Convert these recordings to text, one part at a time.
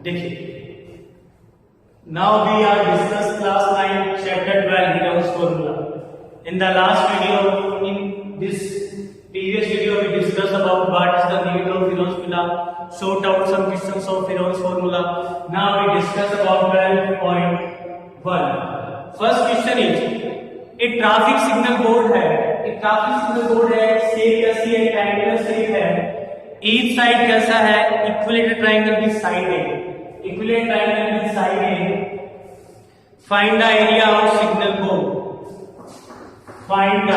देखिए, now we are discuss class 9 chapter 12 Heron's formula. In the last video, in this previous video, we discussed about what is the meaning of Heron's formula, sort out some questions of Heron's formula. Now we discuss about 12.1. First question is, एक traffic signal board है, shape कैसी है, triangular shape है, each side कैसा है, equilateral triangle की side है, equilateral triangle की साइड है. Find the area of signal board, find the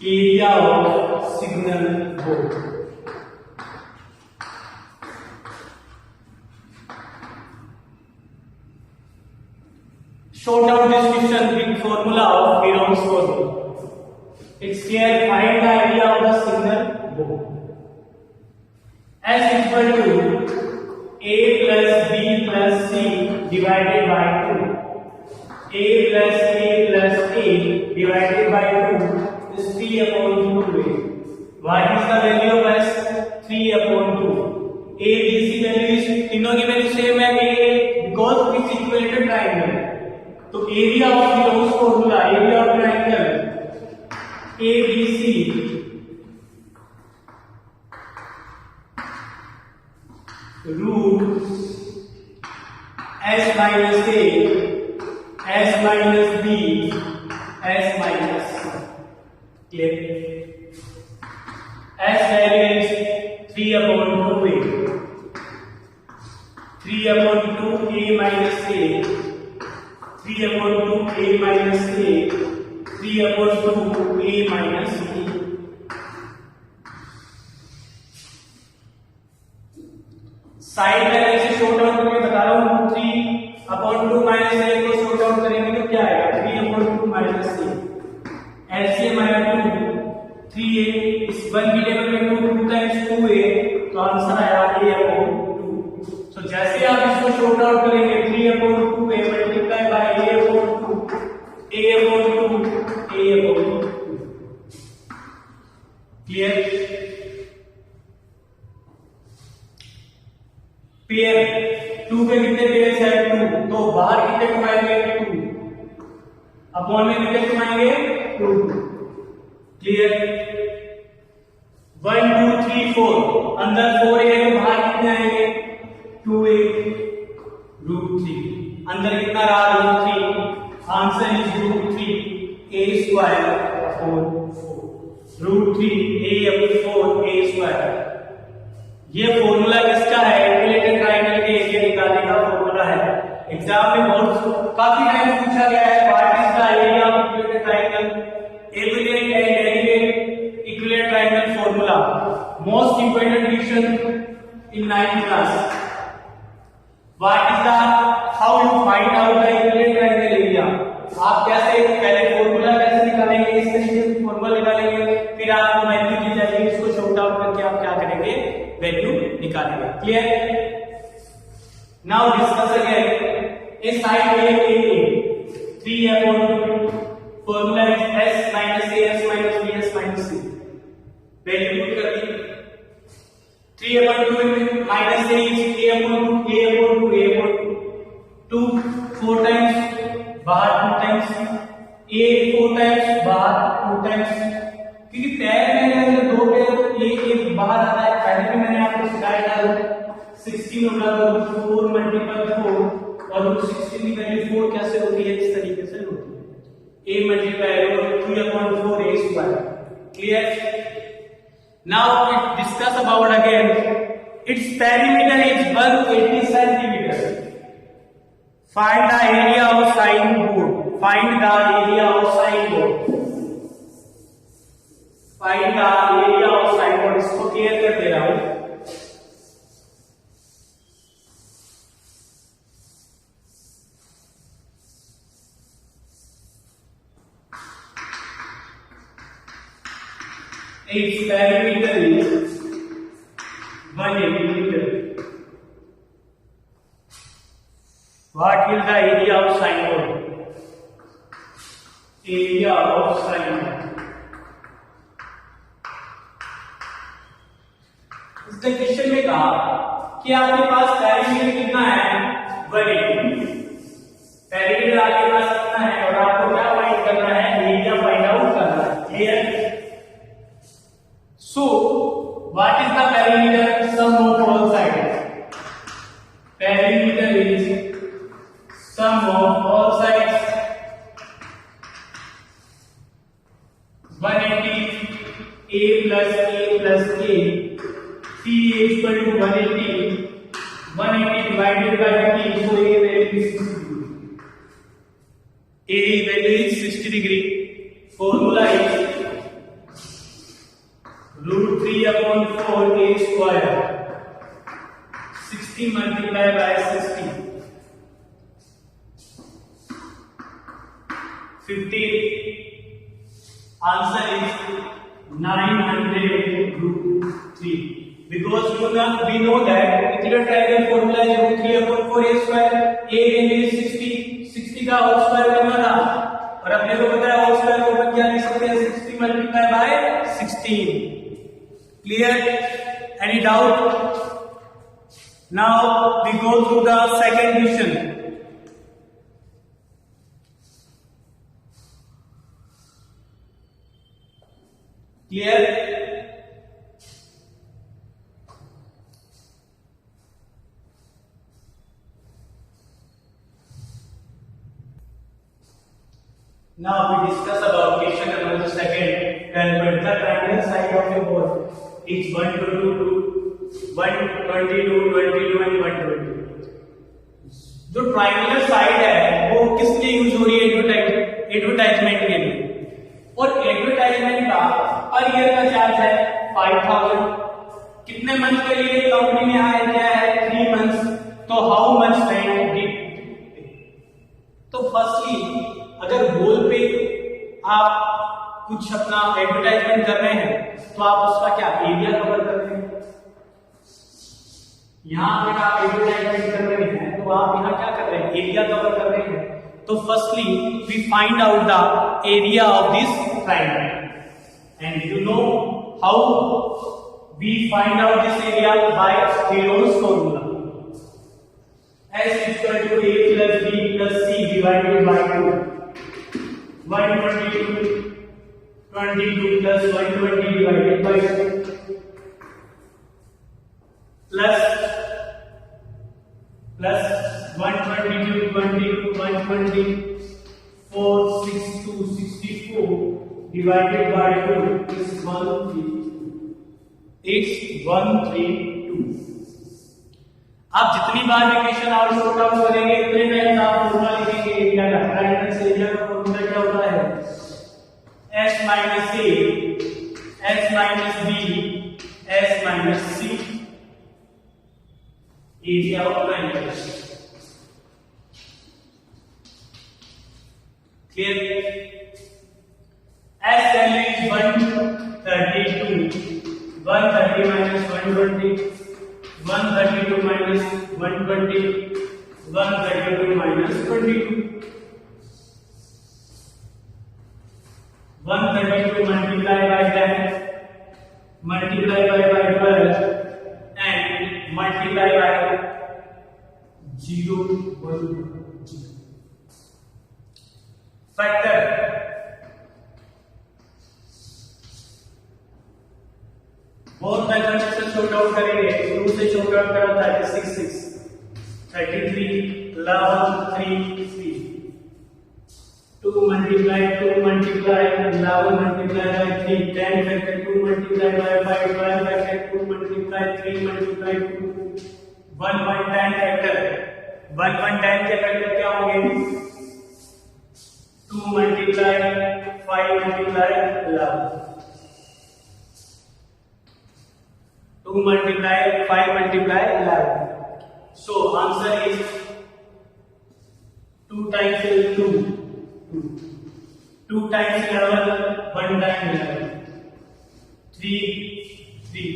area of signal board. Sort out this question with formula of Heron's formula. It's here, find the area of the signal board. S equal to A plus B plus C divided by 2. A plus A plus A divided by 2 is 3 upon 2A. What is the value of S? 3 upon 2. A, B, C value is, तीनों की value same है, A because it's equilateral triangle. तो area of Heron's formula, area of triangle ABC root S minus A, S minus B, S minus clear. S value is 3 upon 2A, 3 upon 2A minus A, 3 upon 2A minus A, 3 upon 2A minus B. Side value से short out करके बता रहा हूं, 3 upon 2 minus A को short out करेंगे तो क्या आएगा, 3 upon 2 minus A. LCM आएगा 2, 3A, इस 1 की टेबल में 2 times 2A, तो आंसर आया A upon 2. तो जैसे आप इसको शॉर्ट आउट करेंगे, 3 upon 2A multiply by A upon 2, A upon 2, A upon 2. Clear. Pair 2 के कितने पेयर्स है, 2, तो बाहर कितने कमाएंगे, 2, अपॉन में कितने कमाएंगे, 2. क्लियर. 1 2 3 4, अंदर 4 है तो बाहर कितने आएंगे, 2A रूट 3, अंदर कितना रहा, root 3. Answer is root 3 A square upon 4, root 3 A upon 4 A square. ये फॉर्मूला किसका है, इक्विलेटरल ट्रायंगल के एरिया निकालने का फॉर्मूला है. एग्जाम में बहुत काफी टाइम पूछा गया है, what is the area of equilateral triangle, एबिलियन and derivative equilateral triangle formula, most important question in 9th class. What is the, how you find out the equilateral triangle area. आप कैसे, पहले formula कैसे निकालेंगे, इस तरीके से फॉर्मूला निकालेंगे, फिर आपको वैल्यू दी जाएगी, इसको शॉर्ट आउट करके आप क्या करेंगे, वैल्यू निकालेंगे. Clear. Now discuss again A side A 3 upon 2, formula is S minus A, S minus B, S minus C. Value put कर दी. 3 upon 2 में minus A is A upon 2, A upon 2, A upon 2, 4 times बाहर 2 times, A 4 times बाहर 2 times, क्योंकि पैर में अगर 2 पैर एक बाहर आता है, पहले भी मैंने आपको सिखाया था, 16 होगा तो 4 मल्टीपल 4, और 16 की वैल्यू 4 कैसे होती है, इस तरीके से होती है, A multiply 3 upon 4 A square. Clear. Now we discuss about again, its perimeter is 180 centimeters. Find the area of sign board, find the area of sign board, find the area of sign board. इसको clear कर दे रहा हूं. Its perimeter is 180 meter. What is the area of sign board? Area of sign board. उसने question में कहा कि आपके पास perimeter कितना है 180, पेरीमीटर आपके पास कितना है और आपको क्या फाइंड करना है, एरिया फाइंड आउट करना है। Clear? So what is the perimeter, sum of all sides, perimeter is sum of all sides 180 a plus a plus a, c is equal to 180 divided by t, so a value is 60 degree. A value is 60 degree. Formula is root 3 upon 4 a square, 60 multiplied by 60, 50. Answer is 900 root 3, because we know that integral triangle formula is root 3 upon 4 a square, a value is 60 का whole square करना था और अपने को पता है whole square को अपन क्या लिख सकते हैं, 60 multiply by 16. Clear? Any doubt? Now we go through the second question. Clear? Now we discuss about question number 2. Calculate the triangle side of a ball. It's 122, 122, 22 and 120. जो ट्राइंगुलर साइड है वो किसके use हो रही है, advertisement के लिए. और एडवर्टाइजमेंट का पर ईयर का चार्ज है 5000. कितने मंथ के लिए कंपनी ने हायर किया है, 3 मंथ्स. तो हाउ मच रेंट डिड? तो फर्स्टली अगर गोल पे आप कुछ अपना एडवर्टाइजमेंट कर रहे हैं तो आप उसका क्या एरिया कवर करते हैं. यहां पे आप एडवर्टाइजमेंट कर रहे हैं तो आप यहां क्या कर रहे हैं, एरिया कवर कर रहे हैं. तो firstly we find out the area of this triangle. And you know how we find out this area by Taylor's formula. S is equal to a plus b plus c divided by 2. 122 plus 120 divided by 2 plus 122 120 4 62 64 divided by 2 is 132. It's 132. आप जितनी बार equation और short out करेंगे उतने time आप formula लिखेंगे area का. Triangle से area का फॉर्मूला क्या होता है, s minus a, s minus b, s minus c. Area of triangle. Clear? S value is 132. 130 minus 120. 132 minus 120. 132 minus 22. 132 multiply by 10. Multiply by 12. And multiply by 0, 1, 0. Factor. बहुत method से short out करेंगे. 2 से short out करा था 6 6 33 11 3 3. 2 multiply 11 multiply by 3 10 factor 2 multiply by 5 12 factor 2 multiply 3 multiply 2 1.10 factor. 1.10 के factor क्या होंगे, 2 multiply 5 multiply 11. 2 multiply 5 multiply 11. So answer is 2 times 2. 2 times 11, 1 times 11. 3 3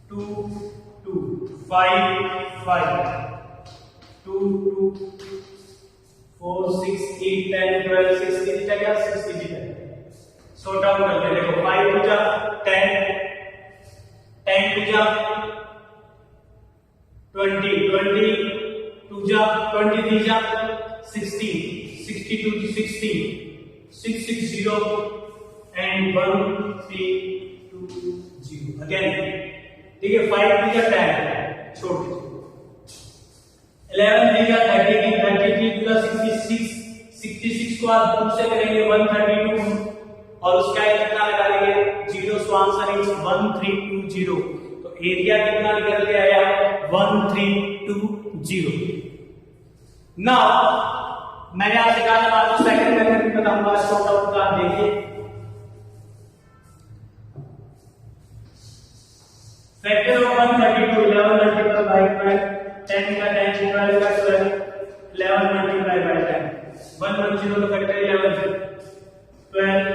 2 2 5 5 2 2 4 6 8 10 12 16 क्या 16 है. सॉर्ट आउट करते हैं. देखो 5 बचा 10 10 टू जा 20, 20 टू जा 20 3 जा 60, 62 to 60, 660 and 1320 again. ठीक है, 5 3 जा 10 छोड़ दीजिए, 11 3 जा 33, 33 टू जा 66, 66 को आप 2 से करेंगे 132 और उसका कितना लगा लेंगे 0, सो आंसर इज 1320. तो एरिया कितना निकल के आया 1320. नाउ मैंने आपसे कहा था आपको सेकंड मेथड भी बताऊंगा शॉर्ट आउट का. देखिए फैक्टर ऑफ 132, 11 मल्टीप्लाई बाय 12, 10 का 10, 12 का 12, 11 मल्टीप्लाई बाय 10, 1 1 0 तो फैक्टर 11, 12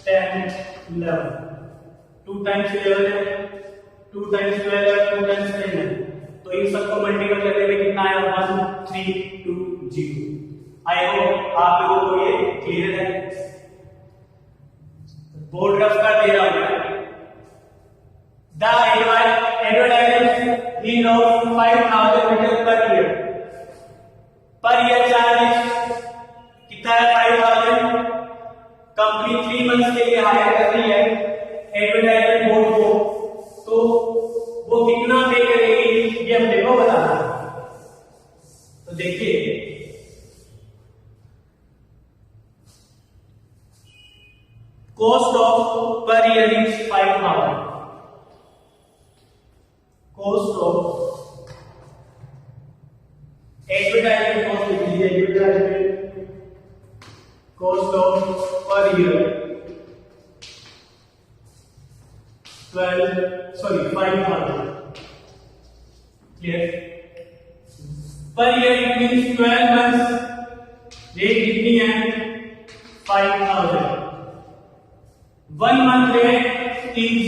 10 11, 2 times 11 है, 2 times 12 है, 2 times 10 है, तो इन सबको मल्टीप्लाई करने में कितना आया 1320. आई होप आप लोगों को ये क्लियर है. बोर्ड रफ कर दे रहा हूं. The advertisement is of 5,000 metre per year. Per year charge कितना है 5,000. कंपनी 3 मंथ्स के लिए हायर कर रही है एडवर्टाइजमेंट बोर्ड को, तो वो कितना पे करेगी ये हमने को बताना है. तो देखिए cost of per year is 5,000. Cost of advertisement cost लिख लीजिए. Advertisement cost of per year 5,000. Clear. Per year it means 12 months. Rate कितनी है 5,000. 1 month rate is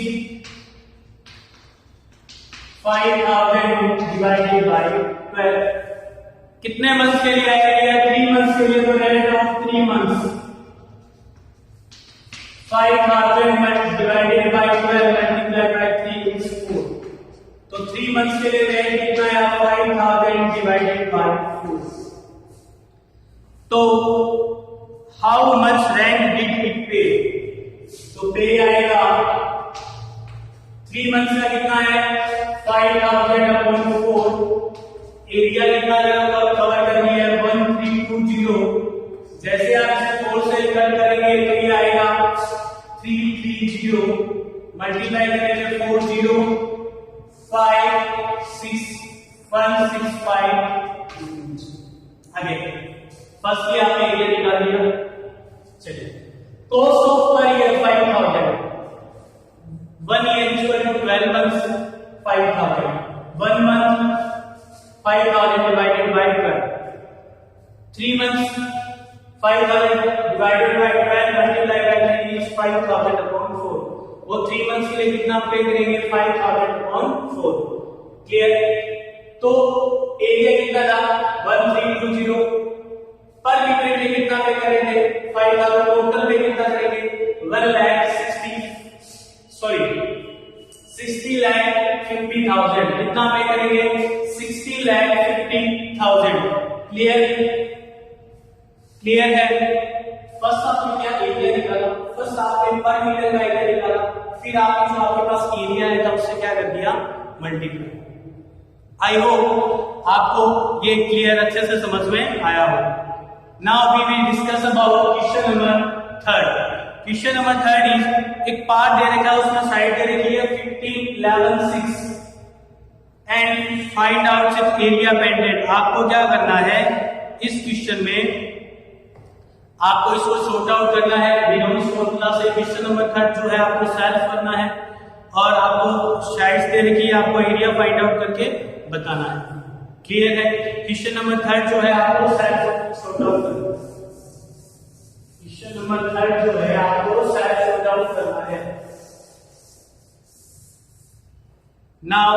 5,000 divided by 12. कितने मंथ्स के लिए आएगा 3 मंथ्स के लिए, तो rate of 3 months 5,000 divided by 12 multiply by 3 is 4. तो 3 मंथ्स के लिए रेट कितना है 5,000 डिवाइडेड बाय 4. तो how much rent did it पे. तो पे आएगा 3 मंथ्स का कितना है 5,000 अपॉन 4. एरिया कितना कवर करनी है 1320. जैसे आप इसे 4 से कट करेंगे तो ये आएगा 330 मल्टीप्लाई करेंगे 40 5 6 165. आगे फर्स्टली आपने एरिया निकाल दिया. चलिए cost of per year 5,000. 1 year is equal to 12 months 5,000. 1 month 5,000 divided by 12. 3 months 5,000 divided by 12 multiplied by 3 is 5,000 upon 4. वो 3 months के लिए कितना पे करेंगे 5,000 upon 4. क्लियर. तो एरिया कितना था 1320. पर मीटर के लिए कितना पे करेंगे 5,000. टोटल पे कितना करेंगे 60 लाख 50,000. कितना पे करेंगे 60 लाख 50,000. क्लियर. क्लियर है. फर्स्ट आपने क्या एरिया निकाला, फर्स्ट आपने पर मीटर का एरिया निकाला, फिर आपने जो आपके पास एरिया है तब उससे क्या कर दिया मल्टीप्लाई. आई होप आपको ये क्लियर अच्छे से समझ में आया हो. Now we will discuss about question number 3. Question number 3 is एक पार्ट दे रखा है, उसमें साइड दे रखी है 15 11 6 and find out it's area pendant. आपको क्या करना है इस क्वेश्चन में, आपको इसको सॉर्ट आउट करना है बिलोंग्स फॉर्मूला से. क्वेश्चन नंबर 3 जो है आपको सेल्फ करना है और आपको साइड्स दे रखी है, आपको एरिया फाइंड आउट करके बताना है. क्लियर है. क्वेश्चन नंबर 3 जो है आपको सेल्फ सॉर्ट आउट करना है. क्वेश्चन नंबर 3 जो है आपको सेल्फ सॉर्ट आउट करना है. Now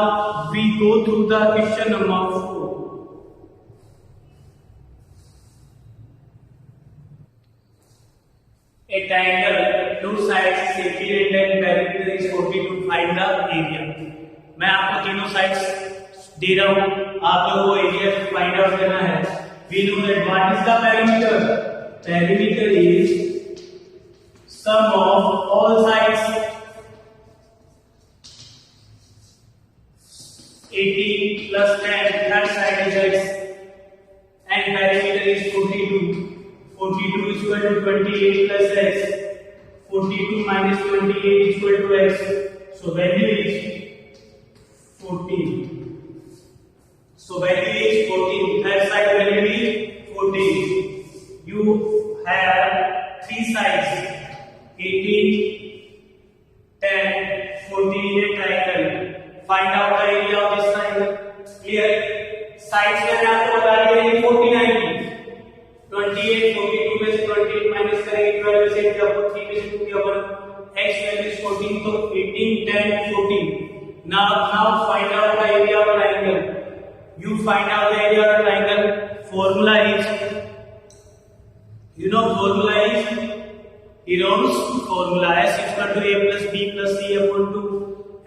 we go through the question number 4. A triangle, two sides 80 and 10 perimeter is 40 to find the area. मैं आपको तीनों साइड्स दे रहा हूं, आप लोगों को एरिया फाइंड आउट करना है। We know that what is the perimeter? Perimeter is sum of all sides 18 plus 10, that side is x, and perimeter is 42. 42 is equal to 28 plus x. 42 minus 28 is equal to x. So value is 14. So value is 14. That side value is 14. You have three sides: 18, 10, 14 in a triangle. Find out the area of this triangle. Clear? Sides मैंने आपको बता दिया है 49 की 28 42 में से 28 minus करेंगे 12 में से क्या 3 में से 2 क्या बन x value is 14 तो 18 10 14. Now find out the area of triangle. You find out the area of triangle. Formula is, you know, formula is Heron's formula. S equal to a plus b plus c upon 2.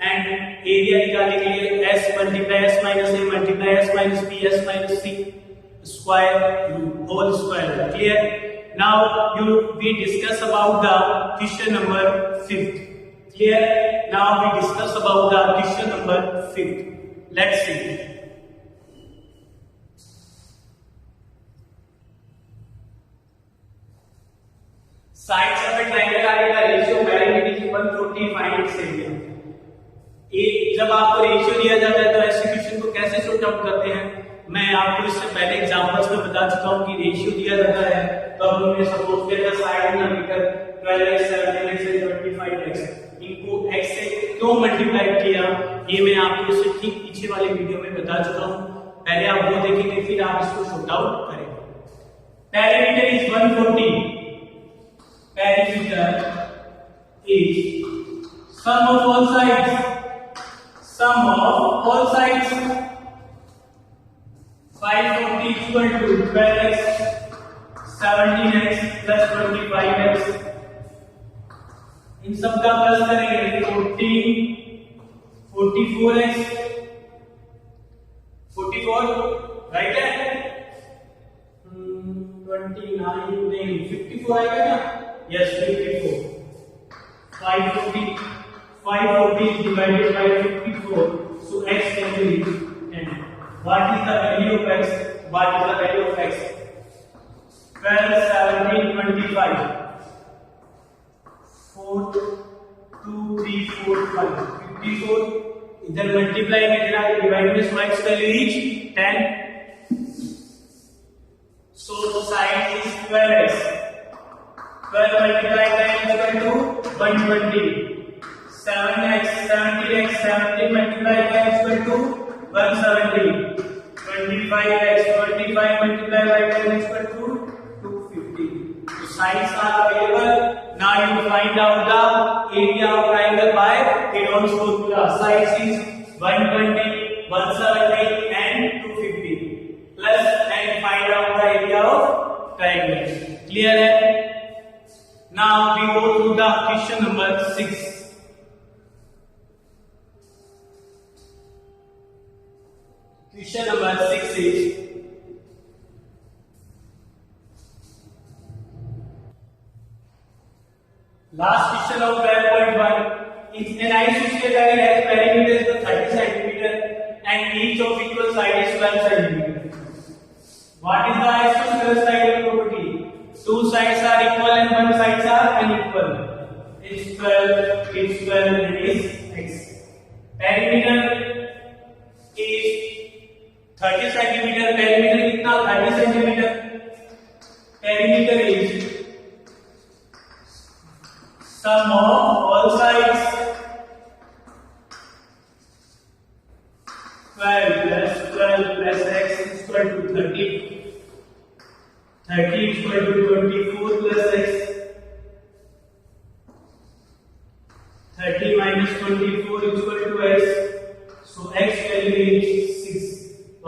And area निकालने के लिए s multiply s minus a multiply s minus b s minus c square root whole square. Clear? Now we discuss about the question number 5th. Clear? Now we discuss about the question number 5th. Let's see. Sides of a triangle are the ratio perimeter is 140 find its area. जब आपको ratio दिया जाता है तो ऐसे question को कैसे sort out करते हैं, मैं आपको इससे पहले एग्जांपल्स में बता चुका हूं कि रेशियो दिया जाता है तो हमने सपोज किया था साइड में मीटर 12x 17x 25x इनको x से क्यों मल्टीप्लाई किया, ये मैं आपको इससे ठीक पीछे वाले वीडियो में बता चुका हूं। पहले आप वो देखेंगे फिर आप इसको सॉर्ट आउट करेंगे। Perimeter is 140. Perimeter is sum of all sides. Sum of all sides 540 equal to 12x 17x plus 25x. इन सब का प्लस करेंगे 14 44x 44 राइट है 29 नहीं 54 आएगा ना, yes 54. 540 is divided by 54, so x value is 10. What is the value of x? What is the value of x? 12, 17, 25. 4, 2, 3, 4, 5. 54. इधर multiply में कितना divide में so x value is 10. So side is 12x. 12 multiplied by x equal to 120. 7x 70x 70 multiplied by x equal to 170. 25x 25 multiplied by 10 is equal to 250. So sides are available. Now you find out the area of triangle by Heron's formula. Sides is 120, 170 and 250. Plus and find out the area of triangle. Clear है? Now we go to the question number 6. Question number 6 is last question of 12.1. If an isosceles has perimeter 30 cm and each of equal side is 12 cm. What is the isosceles triangle property? Two sides are equal and one sides are unequal. It's 12, it's 12 and is x. Perimeter is 30 centimetre. Perimeter कितना 30 centimetre. Perimeter is sum of all sides 12 plus x is equal to 30. 30 is equal to 24 plus x. 30 minus 24 is equal to x. So x value is 6.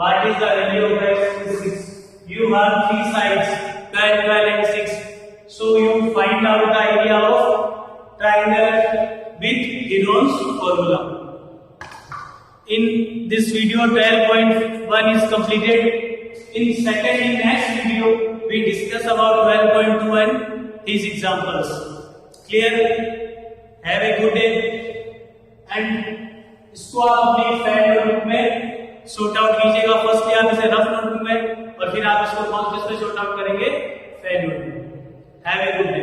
What is the value of x? Is 6. You have three sides 12, 12 and 6. So you find out the area of triangle with Heron's formula. In this video 12.1 is completed. In next video we discuss about 12.2 and his examples. Clear? Have a good day. And इसको आप अपनी fan notebook में short out कीजिएगा. Firstly आप इसे rough notebook में और फिर आप इसको कौन से शॉर्ट आउट करेंगे? Fan notebook. Have a good day.